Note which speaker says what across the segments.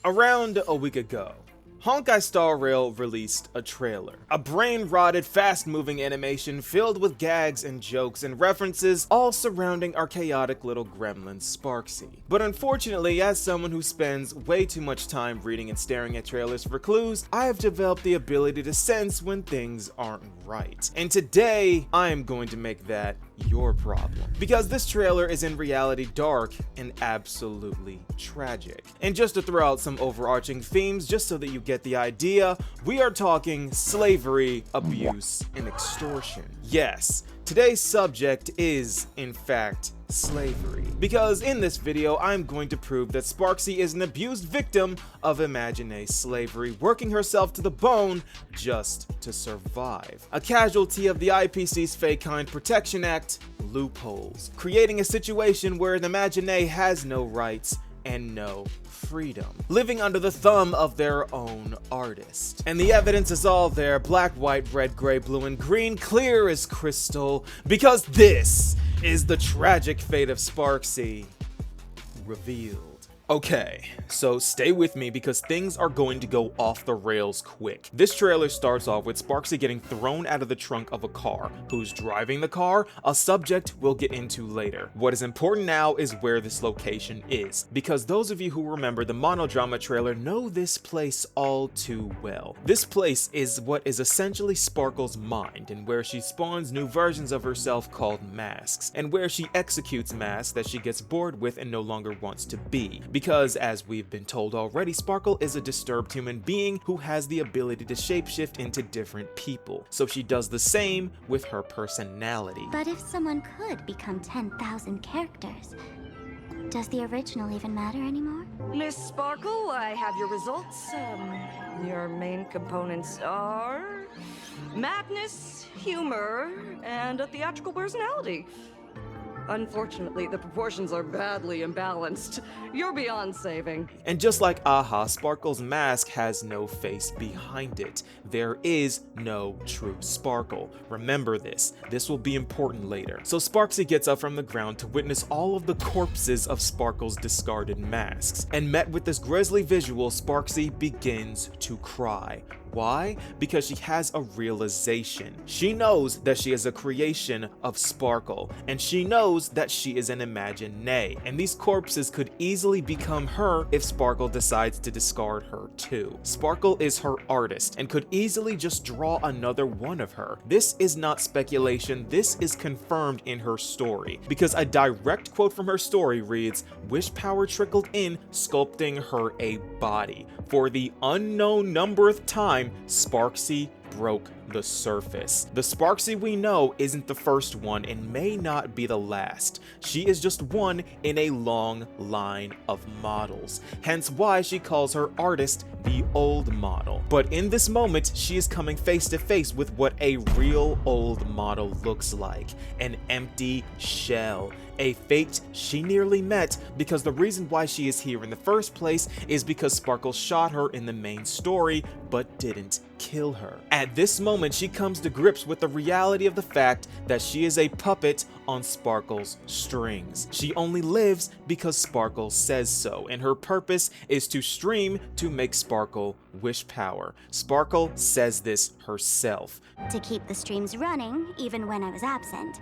Speaker 1: Around a week ago, Honkai Star Rail released a trailer. A brain-rotted, fast-moving animation filled with gags and jokes and references, all surrounding our chaotic little gremlin Sparxie. But unfortunately, as someone who spends way too much time reading and staring at trailers for clues, I have developed the ability to sense when things aren't right. And today, I am going to make that your problem. Because this trailer is in reality dark and absolutely tragic. And just to throw out some overarching themes, just so that you get the idea, we are talking slavery, abuse, and extortion. Yes, today's subject is, in fact, slavery. Because in this video, I'm going to prove that Sparxie is an abused victim of Imagine slavery, working herself to the bone just to survive. A casualty of the IPC's Fake Kind Protection Act loopholes, creating a situation where an Imagine has no rights and no freedom, living under the thumb of their own artist. And the evidence is all there, black, white, red, gray, blue, and green, clear as crystal, because this is the tragic fate of Sparxie revealed. Okay, so stay with me because things are going to go off the rails quick. This trailer starts off with Sparxie getting thrown out of the trunk of a car. Who's driving the car? A subject we'll get into later. What is important now is where this location is, because those of you who remember the monodrama trailer know this place all too well. This place is what is essentially Sparkle's mind, and where she spawns new versions of herself called masks, and where she executes masks that she gets bored with and no longer wants to be. Because, as we've been told already, Sparkle is a disturbed human being who has the ability to shapeshift into different people. So she does the same with her personality.
Speaker 2: But if someone could become 10,000 characters, does the original even matter anymore?
Speaker 3: Miss Sparkle, I have your results. Your main components are madness, humor, and a theatrical personality. Unfortunately, the proportions are badly imbalanced. You're beyond saving.
Speaker 1: And just like Aha, Sparkle's mask has no face behind it. There is no true Sparkle. Remember this. This will be important later. So Sparxie gets up from the ground to witness all of the corpses of Sparkle's discarded masks. And met with this grisly visual, Sparxie begins to cry. Why? Because she has a realization. She knows that she is a creation of Sparkle, and she knows that she is an Imagine, and these corpses could easily become her if Sparkle decides to discard her too. Sparkle is her artist, and could easily just draw another one of her. This is not speculation, this is confirmed in her story, because a direct quote from her story reads, "Wish power trickled in, sculpting her a body. For the unknown numberth time, Sparxie broke the surface." The Sparxie we know isn't the first one and may not be the last. She is just one in a long line of models, hence why she calls her artist the old model. But in this moment, she is coming face to face with what a real old model looks like, an empty shell. A fate she nearly met, because the reason why she is here in the first place is because Sparkle shot her in the main story, but didn't kill her. At this moment, she comes to grips with the reality of the fact that she is a puppet on Sparkle's strings. She only lives because Sparkle says so, and her purpose is to stream to make Sparkle wish power. Sparkle says this herself.
Speaker 2: To keep the streams running, even when I was absent,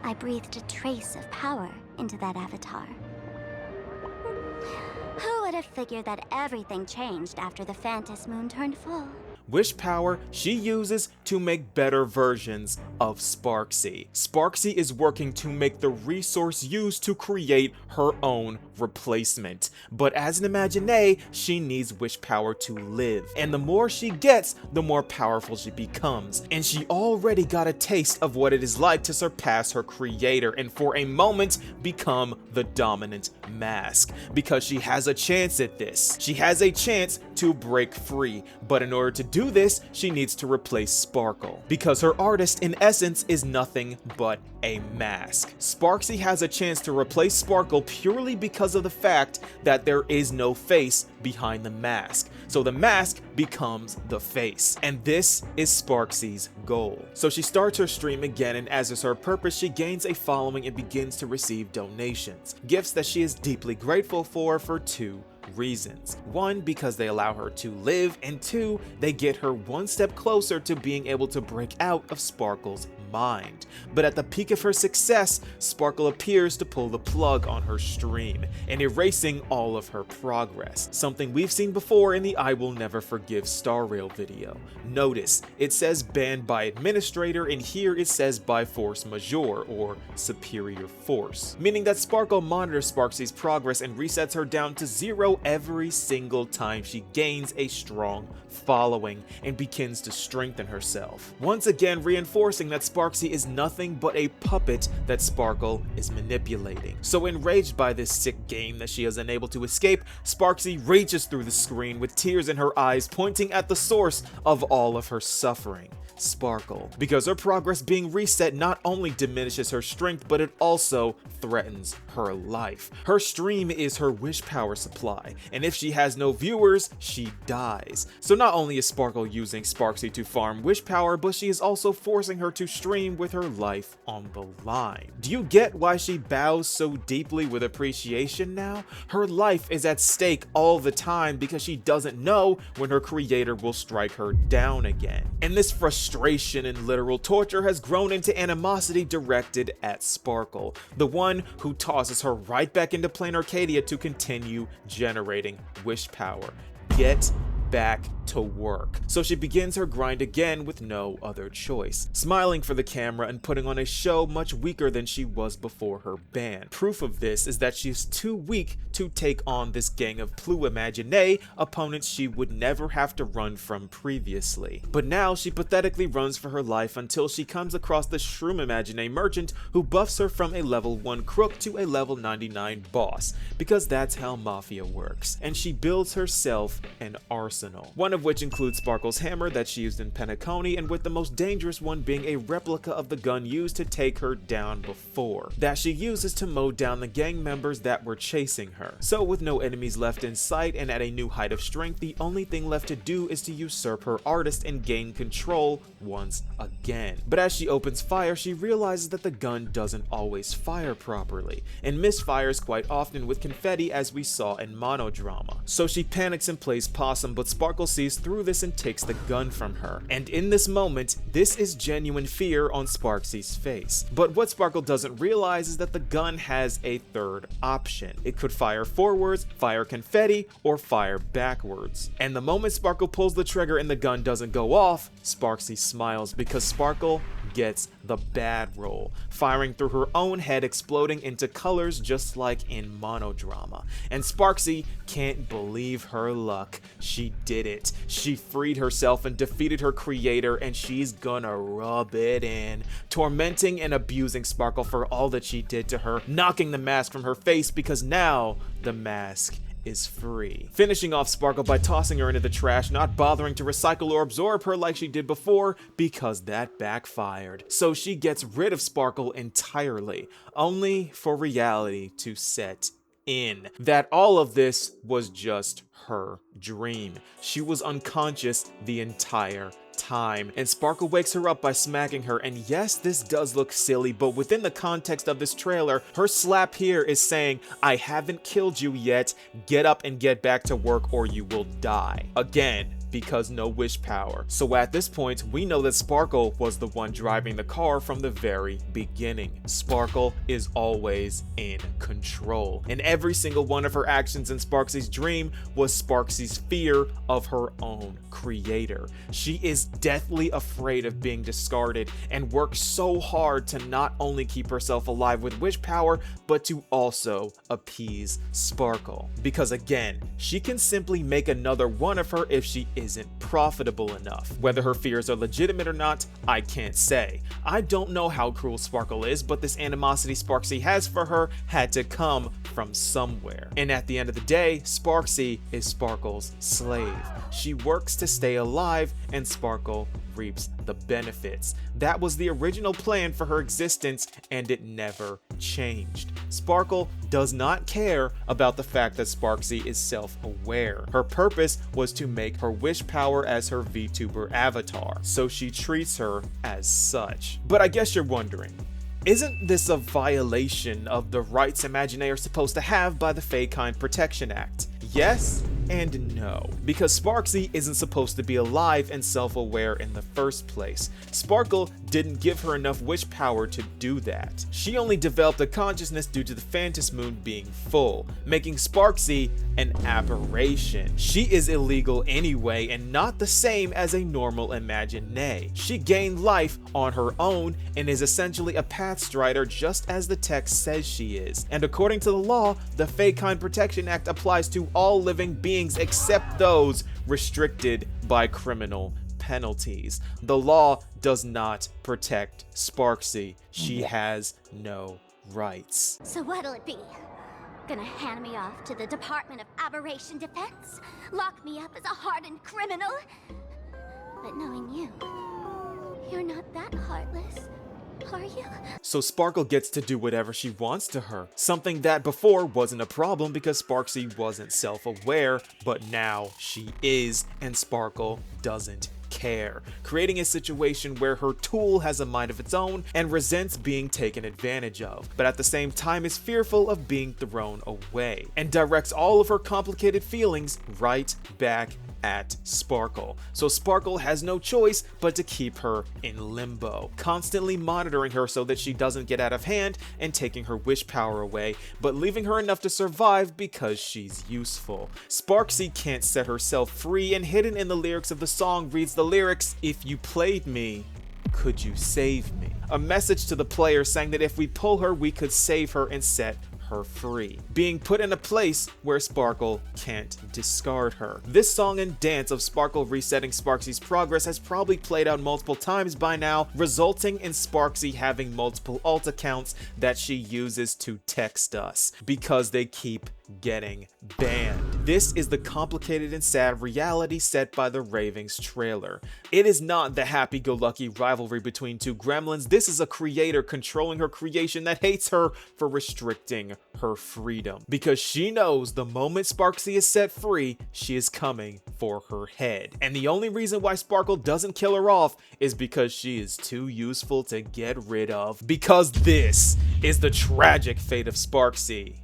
Speaker 2: I breathed a trace of power into that avatar. Who would have figured that everything changed after the Phantom Moon turned full?
Speaker 1: Wish power she uses to make better versions of Sparxie. Sparxie is working to make the resource used to create her own replacement. But as an Imagine, she needs wish power to live. And the more she gets, the more powerful she becomes. And she already got a taste of what it is like to surpass her creator and for a moment become the dominant mask. Because she has a chance at this. She has a chance to break free. But in order to do this, she needs to replace Sparkle, because her artist in essence is nothing but a mask. Sparxie has a chance to replace Sparkle purely because of the fact that there is no face behind the mask. So the mask becomes the face, and this is Sparxie's goal. So she starts her stream again, and as is her purpose, she gains a following and begins to receive donations, gifts that she is deeply grateful for 2 reasons. One, because they allow her to live, and two, they get her one step closer to being able to break out of Sparkle's mind. But at the peak of her success, Sparkle appears to pull the plug on her stream and erasing all of her progress, something we've seen before in the I Will Never Forgive Star Rail video. Notice, it says banned by administrator, and here it says by force majeure, or superior force, meaning that Sparkle monitors Sparxie's progress and resets her down to 0 every single time she gains a strong following and begins to strengthen herself, once again reinforcing that Sparxie is nothing but a puppet that Sparkle is manipulating. So enraged by this sick game that she is unable to escape, Sparxie reaches through the screen with tears in her eyes, pointing at the source of all of her suffering, Sparkle, because her progress being reset not only diminishes her strength, but it also threatens her life. Her stream is her wish power supply, and if she has no viewers, she dies. So not only is Sparkle using Sparxie to farm wish power, but she is also forcing her to stream with her life on the line. Do you get why she bows so deeply with appreciation now? Her life is at stake all the time because she doesn't know when her creator will strike her down again. And this frustration and literal torture has grown into animosity directed at Sparkle, the one who tosses her right back into Plain Arcadia to continue generating wish power. Get back to work. So she begins her grind again with no other choice, smiling for the camera and putting on a show much weaker than she was before her ban. Proof of this is that she's too weak to take on this gang of Plus Imaginae, opponents she would never have to run from previously. But now she pathetically runs for her life until she comes across the Shroom Imaginae merchant, who buffs her from a level 1 crook to a level 99 boss, because that's how Mafia works, and she builds herself an arsenal, one of which includes Sparkle's hammer that she used in Penacony, and with the most dangerous one being a replica of the gun used to take her down before, that she uses to mow down the gang members that were chasing her. So with no enemies left in sight and at a new height of strength, the only thing left to do is to usurp her artist and gain control once again. But as she opens fire, she realizes that the gun doesn't always fire properly, and misfires quite often with confetti, as we saw in Monodrama. So she panics and plays possum, but Sparkle sees through this and takes the gun from her. And in this moment, this is genuine fear on Sparxie's face. But what Sparkle doesn't realize is that the gun has a third option. It could fire forwards, fire confetti, or fire backwards. And the moment Sparkle pulls the trigger and the gun doesn't go off, Sparxie smiles because Sparkle gets the bad roll, firing through her own head, exploding into colors just like in Monodrama. And Sparxie can't believe her luck. She did it. She freed herself and defeated her creator, and she's gonna rub it in, tormenting and abusing Sparkle for all that she did to her, knocking the mask from her face because now the mask is free. Finishing off Sparkle by tossing her into the trash, not bothering to recycle or absorb her like she did before because that backfired. So she gets rid of Sparkle entirely, only for reality to set in. That all of this was just her dream. She was unconscious the entire time, and Sparkle wakes her up by smacking her. And yes, this does look silly, but within the context of this trailer, her slap here is saying, I haven't killed you yet, get up and get back to work or you will die. Again, because no wish power. So at this point, we know that Sparkle was the one driving the car from the very beginning. Sparkle is always in control, and every single one of her actions in Sparxie's dream was Sparxie's fear of her own creator. She is deathly afraid of being discarded and works so hard to not only keep herself alive with wish power, but to also appease Sparkle. Because again, she can simply make another one of her if she isn't profitable enough. Whether her fears are legitimate or not, I can't say. I don't know how cruel Sparkle is, but this animosity Sparxie has for her had to come from somewhere. And at the end of the day, Sparxie is Sparkle's slave. She works to stay alive, and Sparkle reaps the benefits. That was the original plan for her existence, and it never changed. Sparkle does not care about the fact that Sparxie is self-aware. Her purpose was to make her wish power as her VTuber avatar, so she treats her as such. But I guess you're wondering, isn't this a violation of the rights Imaginae are supposed to have by the Fey Kind Protection Act? Yes and no, because Sparxie isn't supposed to be alive and self-aware in the first place. Sparkle didn't give her enough wish power to do that. She only developed a consciousness due to the Phantom Moon being full, making Sparxie an aberration. She is illegal anyway and not the same as a normal Imagine. She gained life on her own and is essentially a Pathstrider just as the text says she is. And according to the law, the Feykind Protection Act applies to all living beings except those restricted by criminal penalties. The law does not protect Sparxie. She has no rights.
Speaker 2: So what'll it be? Gonna hand me off to the Department of Aberration Defense? Lock me up as a hardened criminal? But knowing you, you're not that heartless, are you?
Speaker 1: So Sparkle gets to do whatever she wants to her. Something that before wasn't a problem because Sparxie wasn't self-aware, but now she is, and Sparkle doesn't care, creating a situation where her tool has a mind of its own and resents being taken advantage of, but at the same time is fearful of being thrown away, and directs all of her complicated feelings right back at Sparkle. So Sparkle has no choice but to keep her in limbo, constantly monitoring her so that she doesn't get out of hand and taking her wish power away, but leaving her enough to survive because she's useful. Sparxie can't set herself free, and hidden in the lyrics of the song reads the lyrics, "If you played me, could you save me?" A message to the player saying that if we pull her, we could save her and set her free, being put in a place where Sparkle can't discard her. This song and dance of Sparkle resetting Sparxie's progress has probably played out multiple times by now, resulting in Sparxie having multiple alt accounts that she uses to text us because they keep getting banned. This is the complicated and sad reality set by the Ravings trailer. It is not the happy-go-lucky rivalry between two gremlins. This is a creator controlling her creation that hates her for restricting her freedom, because she knows the moment Sparxie is set free, she is coming for her head. And the only reason why Sparkle doesn't kill her off is because she is too useful to get rid of. Because this is the tragic fate of Sparxie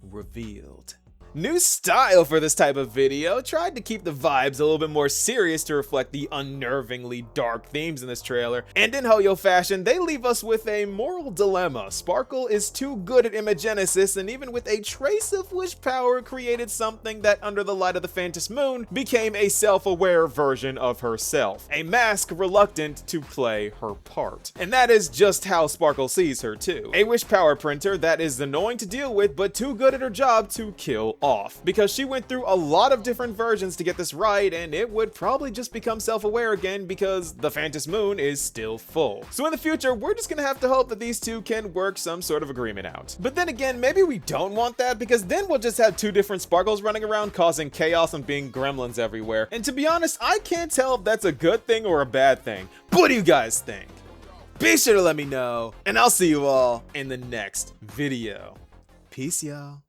Speaker 1: revealed. New style for this type of video. Tried to keep the vibes a little bit more serious to reflect the unnervingly dark themes in this trailer. And in Hoyo fashion, they leave us with a moral dilemma. Sparkle is too good at imagenesis, and even with a trace of wish power, created something that under the light of the Phantom Moon became a self-aware version of herself. A mask reluctant to play her part. And that is just how Sparkle sees her too. A wish power printer that is annoying to deal with, but too good at her job to kill off, because she went through a lot of different versions to get this right, and it would probably just become self-aware again because the Phantom Moon is still full. So in the future, we're just gonna have to hope that these two can work some sort of agreement out. But then again, maybe we don't want that, because then we'll just have two different Sparkles running around causing chaos and being gremlins everywhere. And to be honest, I can't tell if that's a good thing or a bad thing. What do you guys think? Be sure to let me know, and I'll see you all in the next video. Peace, y'all.